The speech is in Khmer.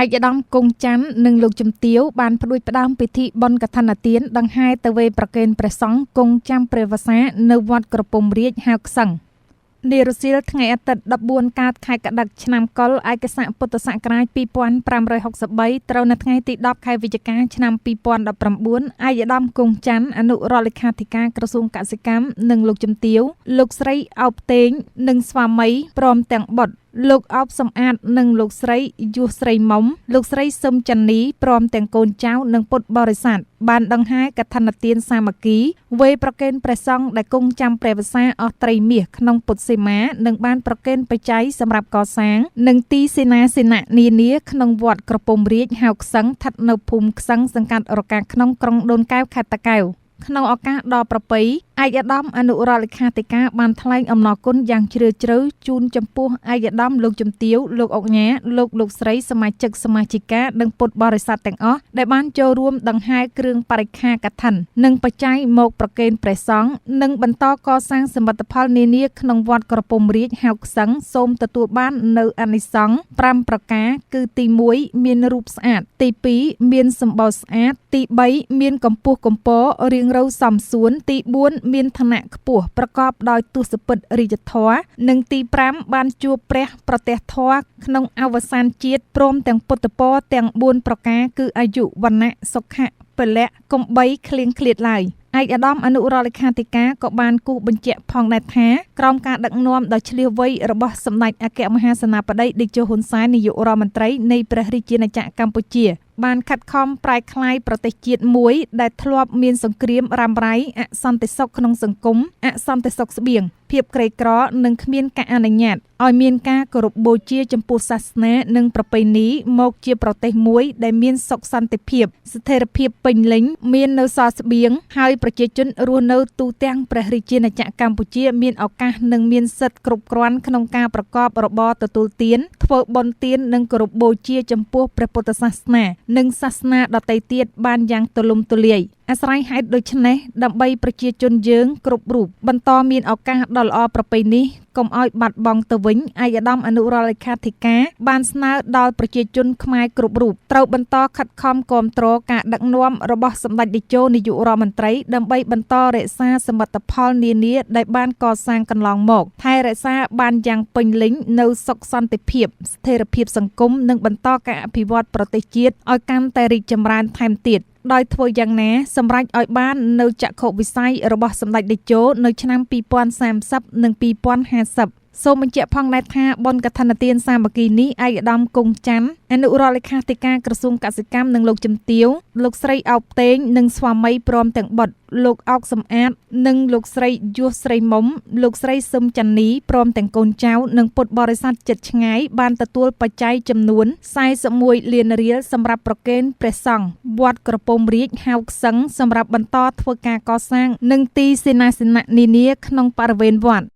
ឯកឧត្តមគង់ច័ន្ទនិងលោកជំទាវបានផ្ដួចផ្ដើមពិធីបុណ្យកឋិនទានដង្ហែទៅវេប្រគេនព្រះសង្ឃគង់ចាំព្រះវស្សានៅវត្តក្រពុំរាជហៅក្សឹងនារសៀលថ្ងៃអាទិត្យ14កើតខែកត្តិកឆ្នាំកុរឯកស័កពុទ្ធសករាជ2563ត្រូវនៅថ្ងៃទី10ខែវិច្ឆិកាឆ្នាំ2019ឯកឧត្តមគង់ច័ន្ទអនុរដ្ឋលេខាធិការក្រសួងកសិកម្មនិងលោកជំទាវលោកស្រីអោបតេងនិងស្វាមីព្រមទាំងបុត្រលោកអោបសំអាតនិងលោកស្រីយុះស្រីមុំលោកស្រីសឹមច័ន្ទនីព្រមទាំងកូនចៅនិងពុទ្ធបរិស័ទបានដង្ហែកឋិនទានសាមគ្គីវេប្រគេនព្រះសង្ឃដែលគង់ចាំព្រះវស្សាអស់ត្រីមាសក្នុងពុទ្ធសីមានិងបានប្រគេនបច្ច័យសម្រាប់កសាងនិងទីសេនាសនៈនានាក្នុងវត្តក្រពុំរាជហៅក្សឹងស្ថិតនៅភូមិក្សឹងសង្កាត់រកាក្នុងក្រុងដូនកែវខេត្តតាកែវក្នុងឱកាសដ៏ប្រពៃឯកឧត្តមអនុរដ្ឋលេខាធិការបានថ្លែងអំណរគុណយ៉ាងជ្រាលជ្រៅជូនចំពោះឯកឧត្តមលោកជំទាវលោកអុកញ៉ាលោកស្រីសមាជិកសមាជិកានិងពុទ្ធបរិស័ទទាំងអស់ដែលបានចូលរួមដង្ហែគ្រឿងបរិក្ខារកឋិននិងបច្ច័យមកប្រគេនព្រះសង្ឃនិងបន្តកសាងសមិទ្ធផលនានាក្នុងវត្តក្រពុំរាជហៅក្សឹងសូមទទួលបាននៅអានិសង្ឃ5ប្រការគឺទី1មានរូបស្អាតទី2មានសម្បោរស្អាតទី3មានកម្ពស់កំពររៀងរៅសមសួនទី4មានឋានៈខ្ពស់ប្រកបដោយទសពិធរាជធម៌និងទី5បានជួបព្រះប្រទះធម៌ក្នុងអវសានជាតិព្រមទាំងពុទ្ធពរទាំង4ប្រការគឺអាយុវណ្ណៈសុខៈពលៈកំបីឃ្លៀងឃ្លាតឡើយឯកឧត្តមអនុរដ្ឋលេខាធិការក៏បានគូសបញ្ជាក់ផងដែរថាក្រោមការដឹកនាំដ៏ឆ្លៀសវៃរបស់សម្ដេចអគ្គមហាសេនាបតីតេជោហ៊ុនសែននាយករដ្ឋមន្ត្រីនៃព្រះរាជាណាចក្រកម្ពុជាបានខិតខំប្រែក្លាយប្រទេសជាតិមួយដែលធ្លាប់មានសង្គ្រាមរ៉ាំរ៉ៃអសន្តិសុខក្នុងសង្គមអសន្តិសុខស្បៀងភាពក្រីក្រនិងគ្មានការអនុញ្ញាតឲ្យមានការគោរពបូជាចំពោះសាសនានិងប្រពៃណីមកជាប្រទេសមួយដែលមានសុខសន្តិភាពស្ថិរភាពពេញលេញមាននៅសល់ស្បៀងហើយប្រជាជនរស់នៅទូទាំងព្រះរាជាណាចក្រកម្ពុជាមានឱកាសនិងមានសិទ្ធិគ្រប់គ្រាន់ក្នុងការប្រកបរបរទទួលទានធ្វើបុណ្យទាននិងគោរពបូជាចំពោះព្រះពុទ្ធសាសនានិងសាសនាដទៃទៀតបានយ៉ាងទូលំទូលាយអាស្រ័យហេតុដូច្នេះដើម្បីប្រជាជនយើងគ្រប់រូបបន្តមានឱកាសដ៏ល្អប្រពៃនេះកុំឲ្យបាត់បង់ទៅវិញឯកឧត្តមអនុរដ្ឋលេខាធិការបានស្នើដល់ប្រជាជនខ្មែរគ្រប់រូបត្រូវបន្តខិតខំគាំទ្រការដឹកនាំរបស់សម្ដេចតេជោនាយករដ្ឋមន្ត្រីដើម្បីបន្តរក្សាសមិទ្ធផលនានាដែលបានកសាងកន្លងមកថែរក្សាបានយ៉ាងពេញលេញនៅសុខសន្តិភាពស្ថិរភាពសង្គមនិងបន្តការអភិវឌ្ឍប្រទេសជាតិឲ្យកាន់តែរីកចម្រើនថែមទៀតដោយធ្វើយ៉ាងណាសម្រេចឲ្យបាននៅចក្ខុវិស័យរបស់សម្ដេចតេជោនៅឆ្នាំ2030និង2050សូមបញ្ជាក់ផងដែរថាបុណ្យកឋិនទានសាមគ្គីនេះឯកឧត្តមគង់ច័ន្ទអនុរដ្ឋលេខាធិការក្រសួងកសិកម្មនិងលោកជំទាវលោកស្រីអោបតេងនិងស្វាមីព្រមទាំងបុត្រលោកអោកសំអាតនិងលោកស្រីយុះស្រីមុំលោកស្រីសឹមច័ន្ទនីព្រមទាំងកូនចៅនិងពុទ្ធបរិស័ទជិតឆ្ងាយបានទទួលបច្ច័យចំនួន41លានរៀលសម្រាប់ប្រគេនព្រះសង្ឃវត្តក្រពុំរាជហៅក្សឹងសម្រាប់បន្តធ្វើការកសាងនិងទីសេនាសនៈនានាក្នុងបរិវេណវត្ត